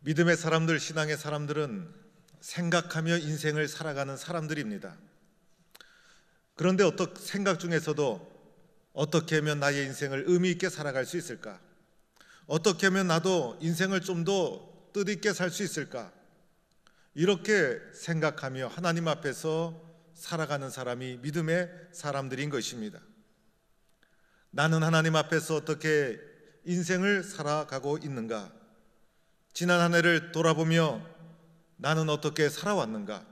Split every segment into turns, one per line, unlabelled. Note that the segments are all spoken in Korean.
믿음의 사람들, 신앙의 사람들은 생각하며 인생을 살아가는 사람들입니다. 그런데 생각 중에서도 어떻게 하면 나의 인생을 의미 있게 살아갈 수 있을까? 어떻게 하면 나도 인생을 좀 더 뜻있게 살 수 있을까? 이렇게 생각하며 하나님 앞에서 살아가는 사람이 믿음의 사람들인 것입니다. 나는 하나님 앞에서 어떻게 인생을 살아가고 있는가? 지난 한 해를 돌아보며 나는 어떻게 살아왔는가?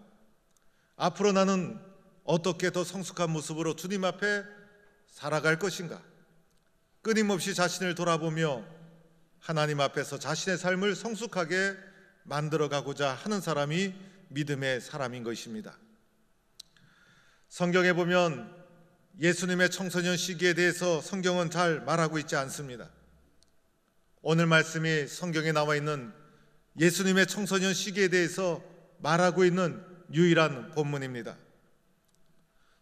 앞으로 나는 어떻게 더 성숙한 모습으로 주님 앞에 살아갈 것인가? 끊임없이 자신을 돌아보며 하나님 앞에서 자신의 삶을 성숙하게 만들어가고자 하는 사람이 믿음의 사람인 것입니다. 성경에 보면 예수님의 청소년 시기에 대해서 성경은 잘 말하고 있지 않습니다. 오늘 말씀이 성경에 나와 있는 예수님의 청소년 시기에 대해서 말하고 있는 유일한 본문입니다.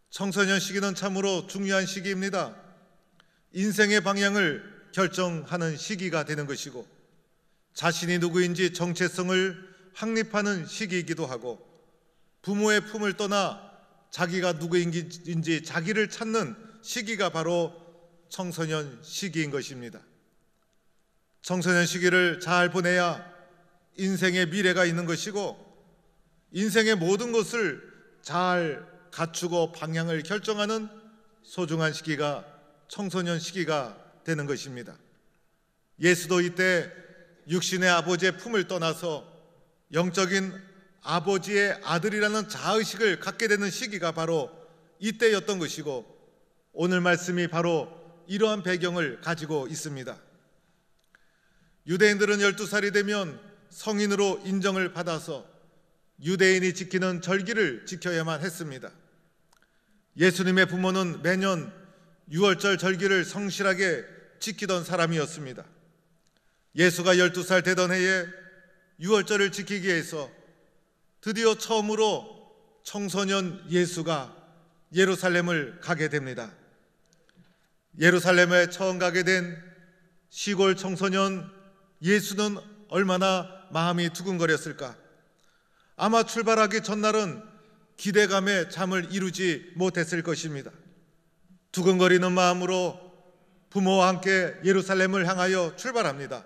청소년 시기는 참으로 중요한 시기입니다. 인생의 방향을 결정하는 시기가 되는 것이고 자신이 누구인지 정체성을 확립하는 시기이기도 하고 부모의 품을 떠나 자기가 누구인지 자기를 찾는 시기가 바로 청소년 시기인 것입니다. 청소년 시기를 잘 보내야 인생의 미래가 있는 것이고 인생의 모든 것을 잘 갖추고 방향을 결정하는 소중한 시기가 청소년 시기가 되는 것입니다. 예수도 이때 육신의 아버지의 품을 떠나서 영적인 아버지의 아들이라는 자의식을 갖게 되는 시기가 바로 이때였던 것이고 오늘 말씀이 바로 이러한 배경을 가지고 있습니다. 유대인들은 12살이 되면 성인으로 인정을 받아서 유대인이 지키는 절기를 지켜야만 했습니다. 예수님의 부모는 매년 유월절 절기를 성실하게 지키던 사람이었습니다. 예수가 12살 되던 해에 유월절을 지키기 위해서 드디어 처음으로 청소년 예수가 예루살렘을 가게 됩니다. 예루살렘에 처음 가게 된 시골 청소년 예수는 얼마나 마음이 두근거렸을까? 아마 출발하기 전날은 기대감에 잠을 이루지 못했을 것입니다. 두근거리는 마음으로 부모와 함께 예루살렘을 향하여 출발합니다.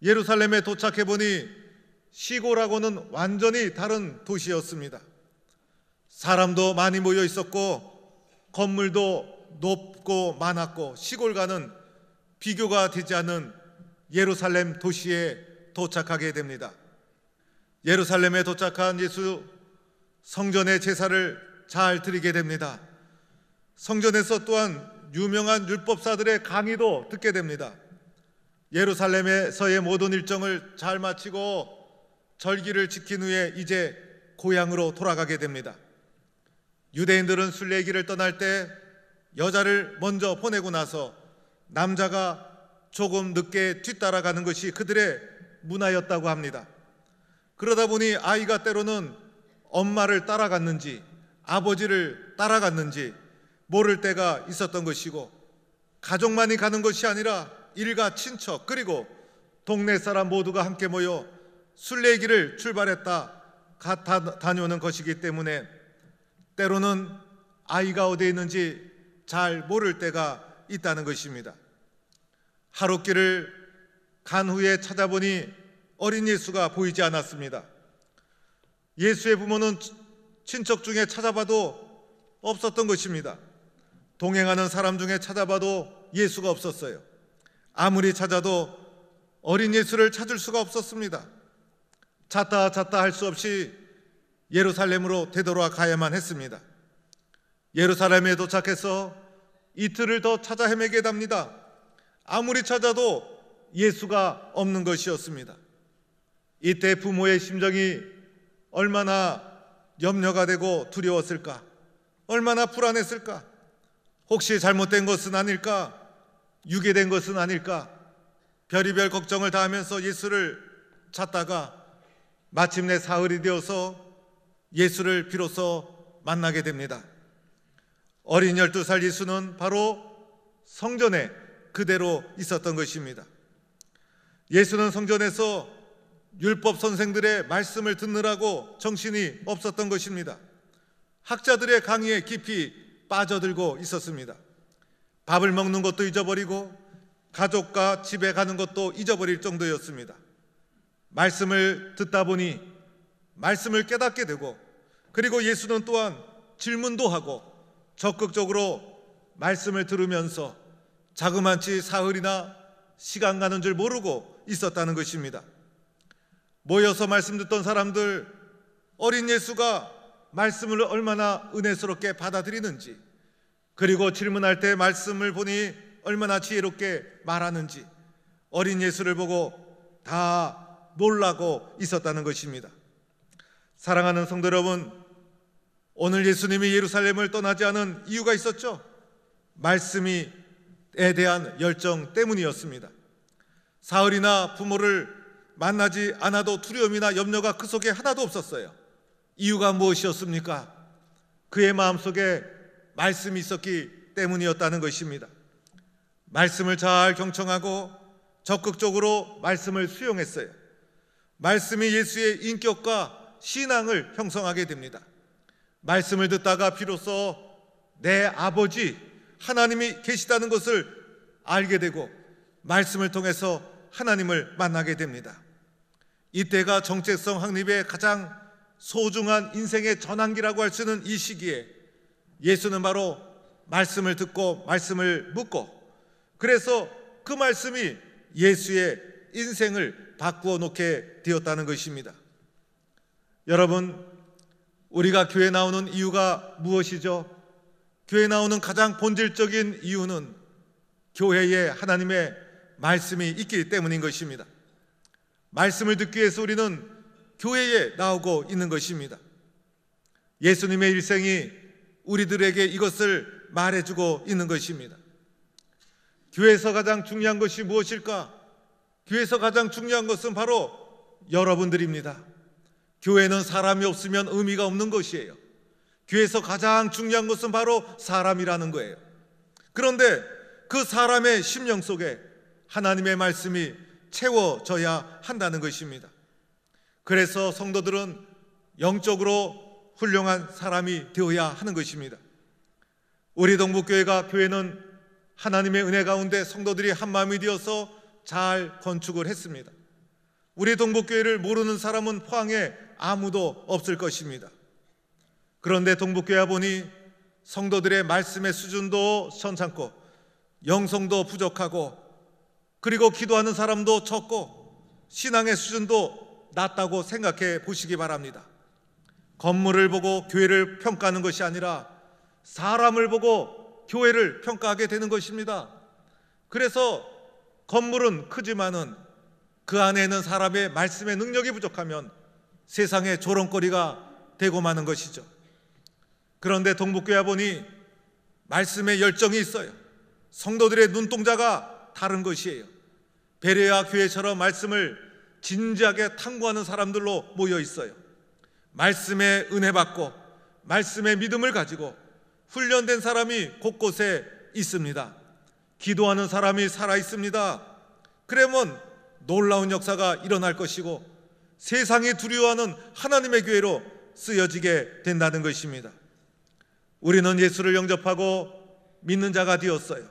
예루살렘에 도착해 보니 시골하고는 완전히 다른 도시였습니다. 사람도 많이 모여 있었고 건물도 높고 많았고 시골과는 비교가 되지 않은 예루살렘 도시에 도착하게 됩니다. 예루살렘에 도착한 예수, 성전의 제사를 잘 드리게 됩니다. 성전에서 또한 유명한 율법사들의 강의도 듣게 됩니다. 예루살렘에서의 모든 일정을 잘 마치고 절기를 지킨 후에 이제 고향으로 돌아가게 됩니다. 유대인들은 순례길을 떠날 때 여자를 먼저 보내고 나서 남자가 조금 늦게 뒤따라가는 것이 그들의 문화였다고 합니다. 그러다 보니 아이가 때로는 엄마를 따라갔는지 아버지를 따라갔는지 모를 때가 있었던 것이고 가족만이 가는 것이 아니라 일가 친척 그리고 동네 사람 모두가 함께 모여 순례길을 출발했다 다녀오는 것이기 때문에 때로는 아이가 어디에 있는지 잘 모를 때가 있다는 것입니다. 하룻길을 간 후에 찾아보니 어린 예수가 보이지 않았습니다. 예수의 부모는 친척 중에 찾아봐도 없었던 것입니다. 동행하는 사람 중에 찾아봐도 예수가 없었어요. 아무리 찾아도 어린 예수를 찾을 수가 없었습니다. 찾다 할 수 없이 예루살렘으로 되돌아가야만 했습니다. 예루살렘에 도착해서 이틀을 더 찾아 헤매게 됩니다. 아무리 찾아도 예수가 없는 것이었습니다. 이때 부모의 심정이 얼마나 염려가 되고 두려웠을까? 얼마나 불안했을까? 혹시 잘못된 것은 아닐까? 유괴된 것은 아닐까? 별의별 걱정을 다하면서 예수를 찾다가 마침내 사흘이 되어서 예수를 비로소 만나게 됩니다. 어린 12살 예수는 바로 성전에 그대로 있었던 것입니다. 예수는 성전에서 율법 선생들의 말씀을 듣느라고 정신이 없었던 것입니다. 학자들의 강의에 깊이 빠져들고 있었습니다. 밥을 먹는 것도 잊어버리고 가족과 집에 가는 것도 잊어버릴 정도였습니다. 말씀을 듣다 보니 말씀을 깨닫게 되고, 그리고 예수는 또한 질문도 하고 적극적으로 말씀을 들으면서 자그마치 사흘이나 시간 가는 줄 모르고 있었다는 것입니다. 모여서 말씀 듣던 사람들, 어린 예수가 말씀을 얼마나 은혜스럽게 받아들이는지, 그리고 질문할 때 말씀을 보니 얼마나 지혜롭게 말하는지 어린 예수를 보고 다 놀라고 있었다는 것입니다. 사랑하는 성도 여러분, 오늘 예수님이 예루살렘을 떠나지 않은 이유가 있었죠. 말씀에 대한 열정 때문이었습니다. 사흘이나 부모를 만나지 않아도 두려움이나 염려가 그 속에 하나도 없었어요. 이유가 무엇이었습니까? 그의 마음속에 말씀이 있었기 때문이었다는 것입니다. 말씀을 잘 경청하고 적극적으로 말씀을 수용했어요. 말씀이 예수의 인격과 신앙을 형성하게 됩니다. 말씀을 듣다가 비로소 내 아버지 하나님이 계시다는 것을 알게 되고 말씀을 통해서 하나님을 만나게 됩니다. 이때가 정체성 확립의 가장 소중한 인생의 전환기라고 할 수 있는 이 시기에 예수는 바로 말씀을 듣고 말씀을 묻고, 그래서 그 말씀이 예수의 인생을 바꾸어 놓게 되었다는 것입니다. 여러분, 우리가 교회 나오는 이유가 무엇이죠? 교회 나오는 가장 본질적인 이유는 교회에 하나님의 말씀이 있기 때문인 것입니다. 말씀을 듣기 위해서 우리는 교회에 나오고 있는 것입니다. 예수님의 일생이 우리들에게 이것을 말해주고 있는 것입니다. 교회에서 가장 중요한 것이 무엇일까? 교회에서 가장 중요한 것은 바로 여러분들입니다. 교회는 사람이 없으면 의미가 없는 것이에요. 교회에서 가장 중요한 것은 바로 사람이라는 거예요. 그런데 그 사람의 심령 속에 하나님의 말씀이 채워져야 한다는 것입니다. 그래서 성도들은 영적으로 훌륭한 사람이 되어야 하는 것입니다. 우리 동북교회가 교회는 하나님의 은혜 가운데 성도들이 한마음이 되어서 잘 건축을 했습니다. 우리 동북교회를 모르는 사람은 포항에 아무도 없을 것입니다. 그런데 동북교회 보니 성도들의 말씀의 수준도 천찮고 영성도 부족하고, 그리고 기도하는 사람도 적고 신앙의 수준도 낮다고 생각해 보시기 바랍니다. 건물을 보고 교회를 평가하는 것이 아니라 사람을 보고 교회를 평가하게 되는 것입니다. 그래서 건물은 크지만은 그 안에 있는 사람의 말씀의 능력이 부족하면 세상의 조롱거리가 되고 마는 것이죠. 그런데 동북교회 보니 말씀의 열정이 있어요. 성도들의 눈동자가 다른 것이에요. 베레아 교회처럼 말씀을 진지하게 탐구하는 사람들로 모여 있어요. 말씀에 은혜 받고 말씀의 믿음을 가지고 훈련된 사람이 곳곳에 있습니다. 기도하는 사람이 살아 있습니다. 그러면 놀라운 역사가 일어날 것이고 세상이 두려워하는 하나님의 교회로 쓰여지게 된다는 것입니다. 우리는 예수를 영접하고 믿는 자가 되었어요.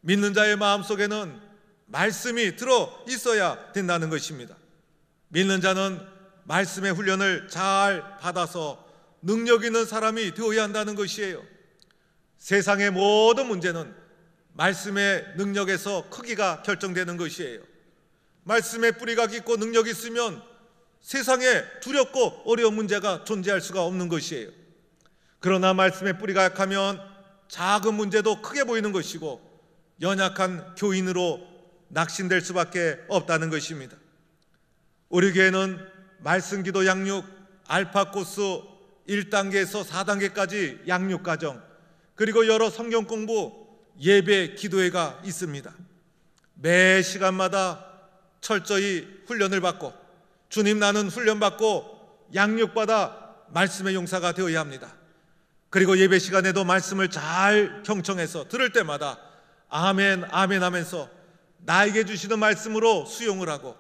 믿는 자의 마음속에는 말씀이 들어 있어야 된다는 것입니다. 믿는 자는 말씀의 훈련을 잘 받아서 능력 있는 사람이 되어야 한다는 것이에요. 세상의 모든 문제는 말씀의 능력에서 크기가 결정되는 것이에요. 말씀의 뿌리가 깊고 능력이 있으면 세상에 두렵고 어려운 문제가 존재할 수가 없는 것이에요. 그러나 말씀의 뿌리가 약하면 작은 문제도 크게 보이는 것이고 연약한 교인으로 낙심될 수밖에 없다는 것입니다. 우리 교회는 말씀기도 양육, 알파 코스 1단계에서 4단계까지 양육 과정, 그리고 여러 성경 공부, 예배, 기도회가 있습니다. 매 시간마다 철저히 훈련을 받고 주님 나는 훈련받고 양육받아 말씀의 용사가 되어야 합니다. 그리고 예배 시간에도 말씀을 잘 경청해서 들을 때마다 아멘 아멘 하면서 나에게 주시는 말씀으로 수용을 하고,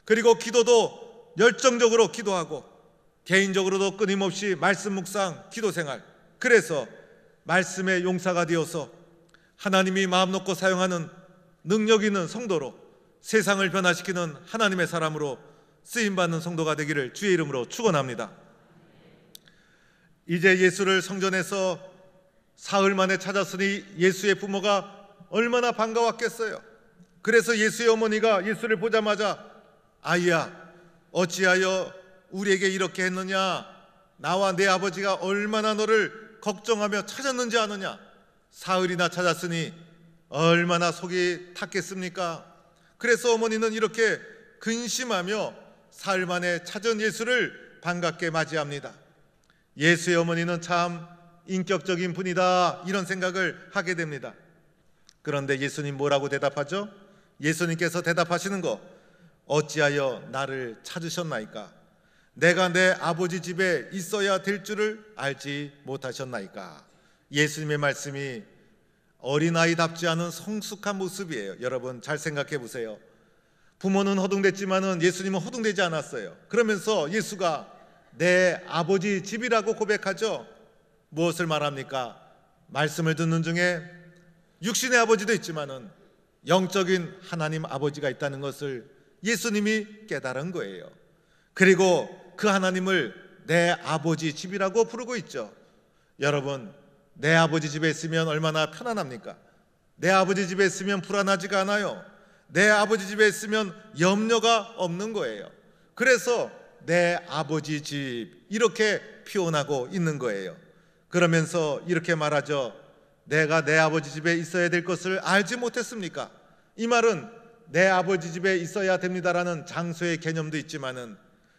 그리고 기도도 열정적으로 기도하고 개인적으로도 끊임없이 말씀 묵상, 기도 생활, 그래서 말씀의 용사가 되어서 하나님이 마음 놓고 사용하는 능력 있는 성도로 세상을 변화시키는 하나님의 사람으로 쓰임받는 성도가 되기를 주의 이름으로 축원합니다. 이제 예수를 성전에서 사흘 만에 찾았으니 예수의 부모가 얼마나 반가웠겠어요. 그래서 예수의 어머니가 예수를 보자마자 아이야, 어찌하여 우리에게 이렇게 했느냐? 나와 내 아버지가 얼마나 너를 걱정하며 찾았는지 아느냐? 사흘이나 찾았으니 얼마나 속이 탔겠습니까? 그래서 어머니는 이렇게 근심하며 사흘 만에 찾은 예수를 반갑게 맞이합니다. 예수의 어머니는 참 인격적인 분이다, 이런 생각을 하게 됩니다. 그런데 예수님 뭐라고 대답하죠? 예수님께서 대답하시는 거, 어찌하여 나를 찾으셨나이까? 내가 내 아버지 집에 있어야 될 줄을 알지 못하셨나이까? 예수님의 말씀이 어린아이답지 않은 성숙한 모습이에요. 여러분 잘 생각해 보세요. 부모는 허둥댔지만은 예수님은 허둥대지 않았어요. 그러면서 예수가 내 아버지 집이라고 고백하죠. 무엇을 말합니까? 말씀을 듣는 중에 육신의 아버지도 있지만은 영적인 하나님 아버지가 있다는 것을 예수님이 깨달은 거예요. 그리고 그 하나님을 내 아버지 집이라고 부르고 있죠. 여러분, 내 아버지 집에 있으면 얼마나 편안합니까? 내 아버지 집에 있으면 불안하지가 않아요. 내 아버지 집에 있으면 염려가 없는 거예요. 그래서 내 아버지 집, 이렇게 표현하고 있는 거예요. 그러면서 이렇게 말하죠. 내가 내 아버지 집에 있어야 될 것을 알지 못했습니까? 이 말은 내 아버지 집에 있어야 됩니다라는 장소의 개념도 있지만은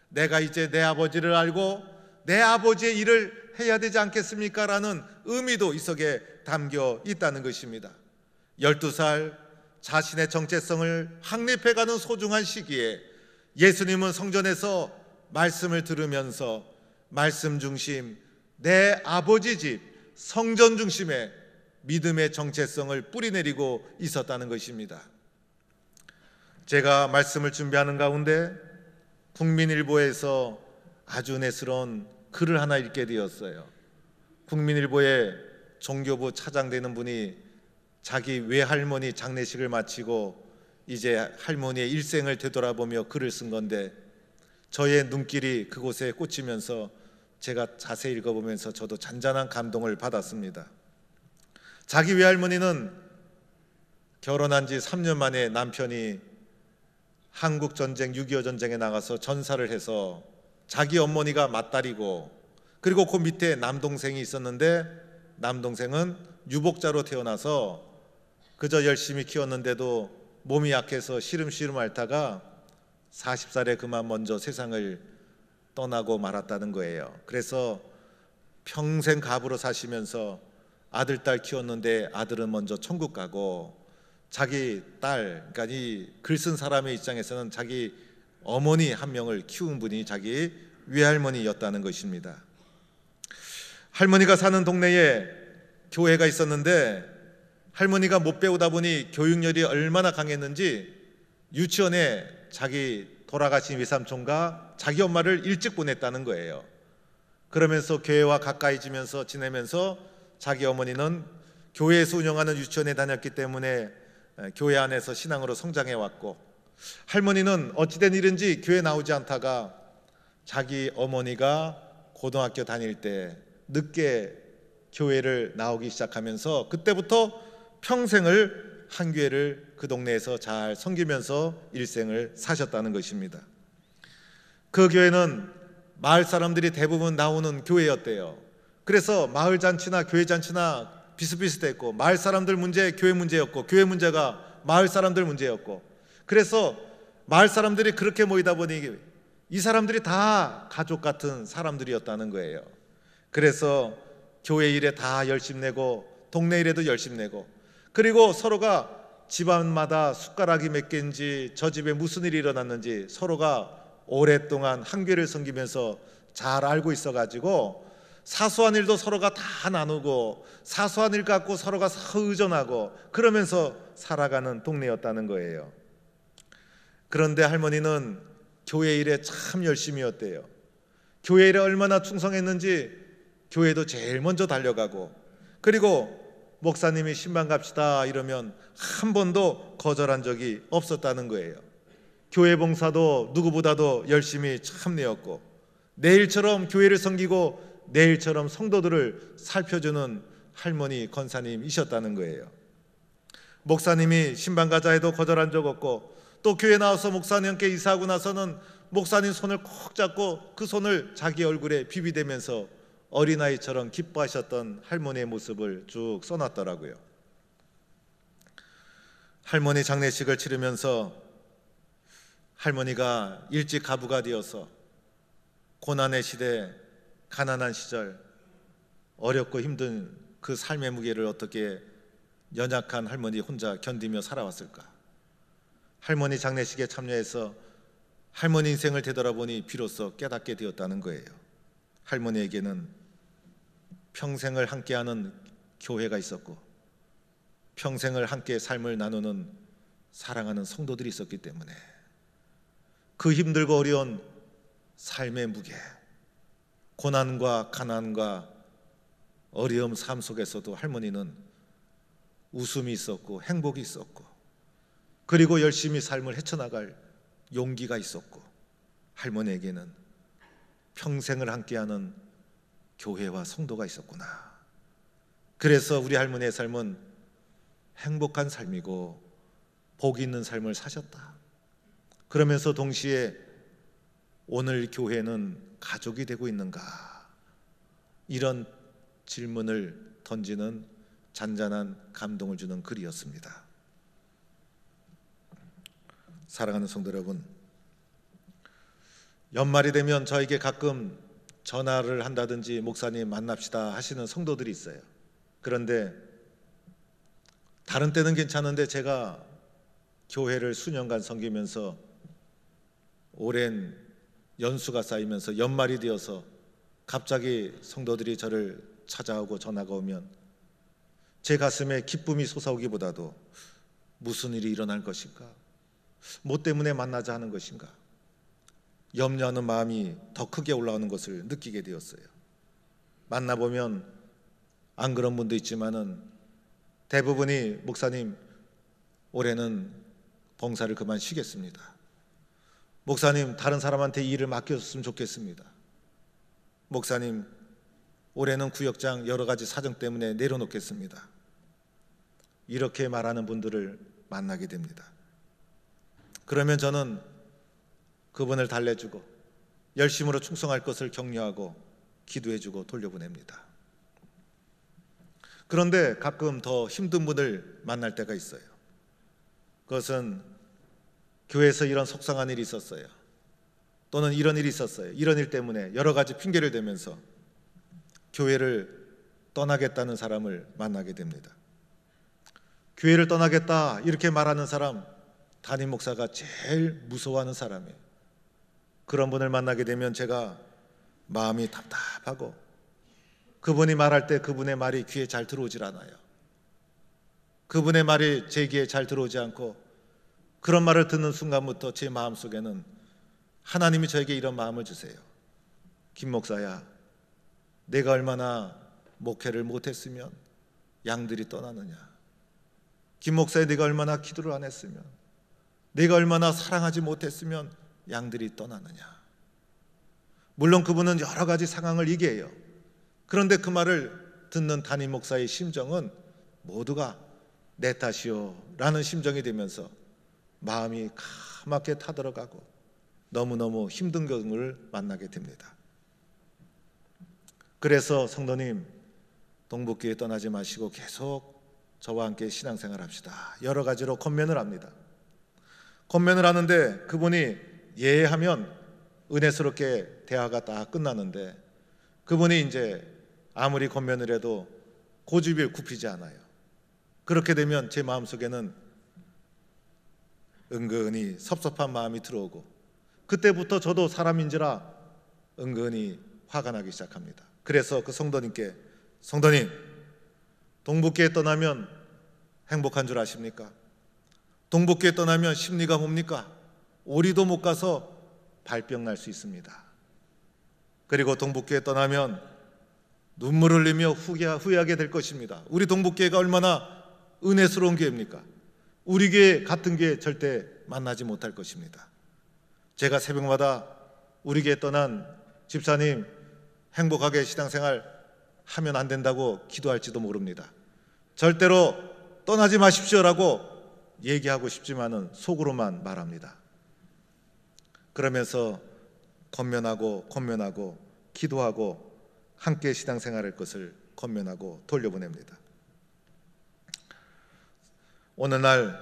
내가 이제 내 아버지를 알고 내 아버지의 일을 해야 되지 않겠습니까? 라는 의미도 이 속에 담겨 있다는 것입니다. 12살 자신의 정체성을 확립해가는 소중한 시기에 예수님은 성전에서 말씀을 들으면서 말씀 중심, 내 아버지 집, 성전 중심의 믿음의 정체성을 뿌리내리고 있었다는 것입니다. 제가 말씀을 준비하는 가운데 국민일보에서 아주 은혜스러운 글을 하나 읽게 되었어요. 국민일보의 종교부 차장 되는 분이 자기 외할머니 장례식을 마치고 이제 할머니의 일생을 되돌아보며 글을 쓴 건데 저의 눈길이 그곳에 꽂히면서 제가 자세히 읽어보면서 저도 잔잔한 감동을 받았습니다. 자기 외할머니는 결혼한 지 3년 만에 남편이 한국전쟁 6.25 전쟁에 나가서 전사를 해서 자기 어머니가 맏딸이고 그리고 그 밑에 남동생이 있었는데 남동생은 유복자로 태어나서 그저 열심히 키웠는데도 몸이 약해서 시름시름 앓다가 40살에 그만 먼저 세상을 떠나고 말았다는 거예요. 그래서 평생 갑으로 사시면서 아들, 딸 키웠는데 아들은 먼저 천국 가고 자기 딸, 그러니까 이 글 쓴 사람의 입장에서는 자기 어머니 한 명을 키운 분이 자기 외할머니였다는 것입니다. 할머니가 사는 동네에 교회가 있었는데 할머니가 못 배우다 보니 교육열이 얼마나 강했는지 유치원에 자기 돌아가신 외삼촌과 자기 엄마를 일찍 보냈다는 거예요. 그러면서 교회와 가까이 지내면서 자기 어머니는 교회에서 운영하는 유치원에 다녔기 때문에 교회 안에서 신앙으로 성장해 왔고 할머니는 어찌된 일인지 교회 나오지 않다가 자기 어머니가 고등학교 다닐 때 늦게 교회를 나오기 시작하면서 그때부터 평생을 한 교회를 그 동네에서 잘 섬기면서 일생을 사셨다는 것입니다. 그 교회는 마을 사람들이 대부분 나오는 교회였대요. 그래서 마을 잔치나 교회 잔치나 비슷비슷했고 마을 사람들 문제 교회 문제였고 교회 문제가 마을 사람들 문제였고 그래서 마을 사람들이 그렇게 모이다 보니 이 사람들이 다 가족 같은 사람들이었다는 거예요. 그래서 교회 일에 다 열심 내고 동네 일에도 열심 내고 그리고 서로가 집안마다 숟가락이 몇 개인지 저 집에 무슨 일이 일어났는지 서로가 오랫동안 한 교회를 섬기면서 잘 알고 있어가지고 사소한 일도 서로가 다 나누고 사소한 일 갖고 서로가 의존하고 그러면서 살아가는 동네였다는 거예요. 그런데 할머니는 교회 일에 참 열심이었대요. 교회 일에 얼마나 충성했는지 교회도 제일 먼저 달려가고, 그리고 목사님이 신방 갑시다 이러면 한 번도 거절한 적이 없었다는 거예요. 교회 봉사도 누구보다도 열심히 참 내었고, 내일처럼 교회를 섬기고 내일처럼 성도들을 살펴주는 할머니 권사님이셨다는 거예요. 목사님이 신방 가자 해도 거절한 적 없고, 또 교회 나와서 목사님께 인사하고 나서는 목사님 손을 꼭 잡고 그 손을 자기 얼굴에 비비대면서 어린아이처럼 기뻐하셨던 할머니의 모습을 쭉 써놨더라고요. 할머니 장례식을 치르면서 할머니가 일찍 가부가 되어서 고난의 시대, 가난한 시절, 어렵고 힘든 그 삶의 무게를 어떻게 연약한 할머니 혼자 견디며 살아왔을까? 할머니 장례식에 참여해서 할머니 인생을 되돌아보니 비로소 깨닫게 되었다는 거예요. 할머니에게는 평생을 함께하는 교회가 있었고, 평생을 함께 삶을 나누는 사랑하는 성도들이 있었기 때문에 그 힘들고 어려운 삶의 무게, 고난과 가난과 어려움 삶 속에서도 할머니는 웃음이 있었고 행복이 있었고, 그리고 열심히 삶을 헤쳐나갈 용기가 있었고, 할머니에게는 평생을 함께하는 교회와 성도가 있었구나. 그래서 우리 할머니의 삶은 행복한 삶이고 복 있는 삶을 사셨다. 그러면서 동시에 오늘 교회는 가족이 되고 있는가? 이런 질문을 던지는 잔잔한 감동을 주는 글이었습니다. 사랑하는 성도 여러분, 연말이 되면 저에게 가끔 전화를 한다든지 목사님 만납시다 하시는 성도들이 있어요. 그런데 다른 때는 괜찮은데 제가 교회를 수년간 섬기면서 오랜 연수가 쌓이면서 연말이 되어서 갑자기 성도들이 저를 찾아오고 전화가 오면 제 가슴에 기쁨이 솟아오기보다도 무슨 일이 일어날 것인가, 뭐 때문에 만나자 하는 것인가, 염려하는 마음이 더 크게 올라오는 것을 느끼게 되었어요. 만나보면 안 그런 분도 있지만은 대부분이 목사님 올해는 봉사를 그만 쉬겠습니다. 목사님 다른 사람한테 일을 맡겨줬으면 좋겠습니다. 목사님 올해는 구역장 여러 가지 사정 때문에 내려놓겠습니다. 이렇게 말하는 분들을 만나게 됩니다. 그러면 저는 그분을 달래주고 열심으로 충성할 것을 격려하고 기도해주고 돌려보냅니다. 그런데 가끔 더 힘든 분을 만날 때가 있어요. 그것은 교회에서 이런 속상한 일이 있었어요, 또는 이런 일이 있었어요, 이런 일 때문에 여러 가지 핑계를 대면서 교회를 떠나겠다는 사람을 만나게 됩니다. 교회를 떠나겠다 이렇게 말하는 사람, 담임 목사가 제일 무서워하는 사람이에요. 그런 분을 만나게 되면 제가 마음이 답답하고, 그분이 말할 때 그분의 말이 귀에 잘 들어오질 않아요. 그분의 말이 제 귀에 잘 들어오지 않고, 그런 말을 듣는 순간부터 제 마음속에는 하나님이 저에게 이런 마음을 주세요. 김 목사야, 내가 얼마나 목회를 못했으면 양들이 떠나느냐. 김 목사야, 내가 얼마나 기도를 안 했으면, 내가 얼마나 사랑하지 못했으면 양들이 떠나느냐. 물론 그분은 여러 가지 상황을 얘기해요. 그런데 그 말을 듣는 담임 목사의 심정은 모두가 내 탓이요 라는 심정이 되면서 마음이 까맣게 타들어가고 너무너무 힘든 경우를 만나게 됩니다. 그래서 성도님, 동북교회 떠나지 마시고 계속 저와 함께 신앙생활 합시다. 여러 가지로 권면을 합니다. 권면을 하는데 그분이 예하면 은혜스럽게 대화가 다 끝나는데, 그분이 이제 아무리 권면을 해도 고집이 굽히지 않아요. 그렇게 되면 제 마음속에는 은근히 섭섭한 마음이 들어오고, 그때부터 저도 사람인지라 은근히 화가 나기 시작합니다. 그래서 그 성도님께, 성도님, 동북교회 떠나면 행복한 줄 아십니까? 동북교회 떠나면 심리가 뭡니까? 오리도 못 가서 발병 날 수 있습니다. 그리고 동북교회 떠나면 눈물을 흘리며 후회하게 될 것입니다. 우리 동북교회가 얼마나 은혜스러운 교회입니까? 우리 교회 같은 교회 절대 만나지 못할 것입니다. 제가 새벽마다 우리 교회 떠난 집사님 행복하게 신앙생활 하면 안 된다고 기도할지도 모릅니다. 절대로 떠나지 마십시오라고 얘기하고 싶지만은 속으로만 말합니다. 그러면서 권면하고 기도하고 함께 신앙생활할 것을 권면하고 돌려보냅니다. 오늘날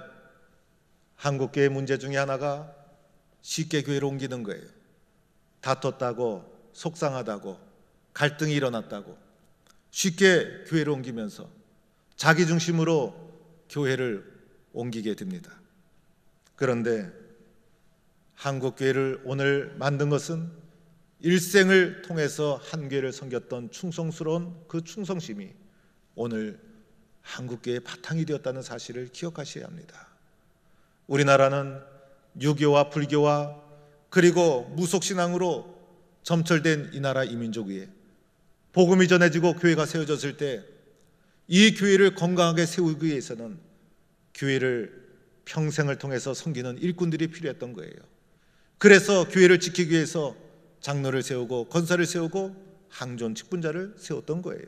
한국교회 문제 중에 하나가 쉽게 교회를 옮기는 거예요. 다퉜다고, 속상하다고, 갈등이 일어났다고 쉽게 교회를 옮기면서 자기 중심으로 교회를 옮기게 됩니다. 그런데 한국교회를 오늘 만든 것은 일생을 통해서 한 교회를 섬겼던 충성스러운 그 충성심이 오늘 한국교회의 바탕이 되었다는 사실을 기억하셔야 합니다. 우리나라는 유교와 불교와 그리고 무속신앙으로 점철된 이 나라 이민족 위에 복음이 전해지고 교회가 세워졌을 때 이 교회를 건강하게 세우기 위해서는 교회를 평생을 통해서 섬기는 일꾼들이 필요했던 거예요. 그래서 교회를 지키기 위해서 장로를 세우고 권사를 세우고 항존 직분자를 세웠던 거예요.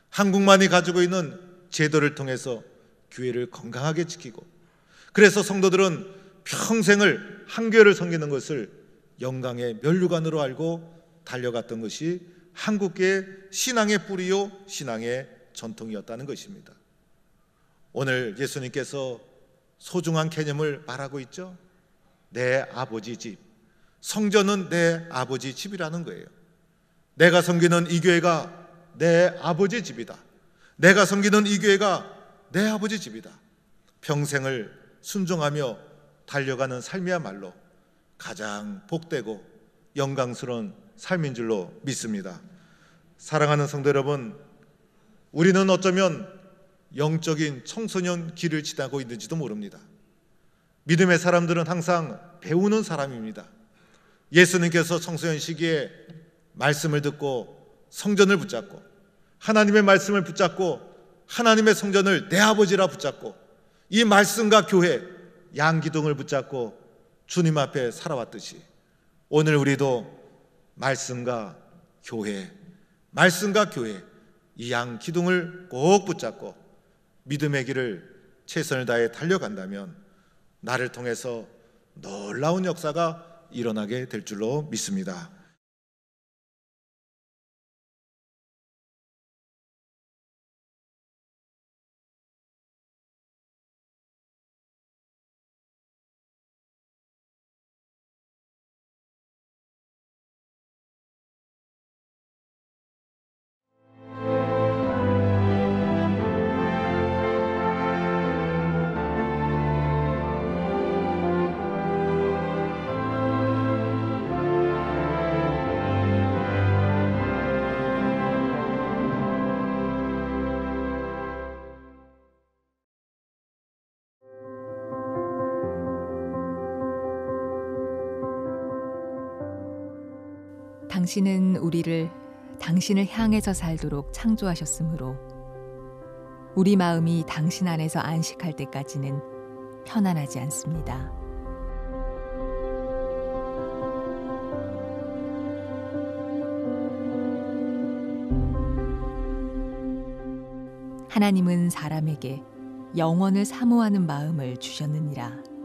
한국만이 가지고 있는 제도를 통해서 교회를 건강하게 지키고, 그래서 성도들은 평생을 한 교회를 섬기는 것을 영광의 면류관으로 알고 달려갔던 것이 한국교회의 신앙의 뿌리요 신앙의 전통이었다는 것입니다. 오늘 예수님께서 소중한 개념을 말하고 있죠. 내 아버지 집, 성전은 내 아버지 집이라는 거예요. 내가 섬기는 이 교회가 내 아버지 집이다. 내가 섬기는 이 교회가 내 아버지 집이다. 평생을 순종하며 달려가는 삶이야말로 가장 복되고 영광스러운 삶인 줄로 믿습니다. 사랑하는 성도 여러분, 우리는 어쩌면 영적인 청소년 길을 지나고 있는지도 모릅니다. 믿음의 사람들은 항상 배우는 사람입니다. 예수님께서 청소년 시기에 말씀을 듣고 성전을 붙잡고, 하나님의 말씀을 붙잡고, 하나님의 성전을 내 아버지라 붙잡고, 이 말씀과 교회, 양기둥을 붙잡고 주님 앞에 살아왔듯이 오늘 우리도 말씀과 교회, 이 양기둥을 꼭 붙잡고 믿음의 길을 최선을 다해 달려간다면 나를 통해서 놀라운 역사가 일어나게 될 줄로 믿습니다.
당신은 우리를 당신을 향해서 살도록 창조하셨으므로 우리 마음이 당신 안에서 안식할 때까지는 편안하지 않습니다. 하나님은 사람에게 영원을 사모하는 마음을 주셨느니라.